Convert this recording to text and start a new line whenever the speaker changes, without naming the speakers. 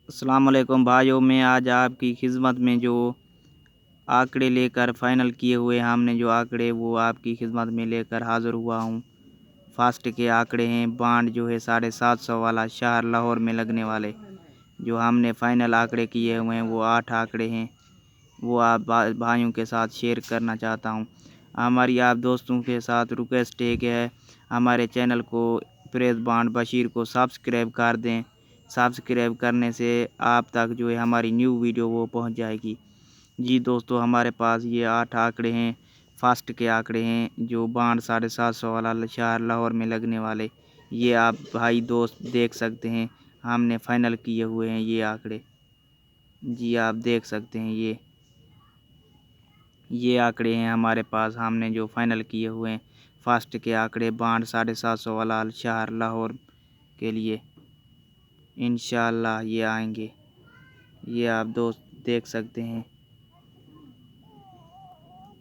अस्सलाम वालेकुम भाइयों, मैं आज आपकी खिदमत में जो आंकड़े लेकर फ़ाइनल किए हुए हमने जो आंकड़े वो आपकी खिदमत में लेकर हाज़िर हुआ हूँ। फास्ट के आंकड़े हैं। बॉन्ड जो है 750 वाला शहर लाहौर में लगने वाले जो हमने फ़ाइनल आंकड़े किए हुए हैं वो 8 आंकड़े हैं। वो आप भाइयों के साथ शेयर करना चाहता हूँ। हमारी आप दोस्तों के साथ रिक्वेस्ट है हमारे चैनल को प्रेस बॉन्ड बशीर को सब्सक्राइब कर दें। सब्सक्राइब करने से आप तक जो है हमारी न्यू वीडियो वो पहुंच जाएगी। जी दोस्तों, हमारे पास ये 8 आंकड़े हैं, फास्ट के आंकड़े हैं जो बॉन्ड 750 वाला शहर लाहौर में लगने वाले। ये आप भाई दोस्त देख सकते हैं, हमने फ़ाइनल किए हुए हैं ये आंकड़े। जी आप देख सकते हैं ये आंकड़े हैं हमारे पास, हमने जो फ़ाइनल किए हुए हैं फास्ट के आंकड़े बॉन्ड 750 वाला शहर लाहौर के लिए। इंशाअल्लाह ये आएंगे। ये आप दोस्त देख सकते हैं।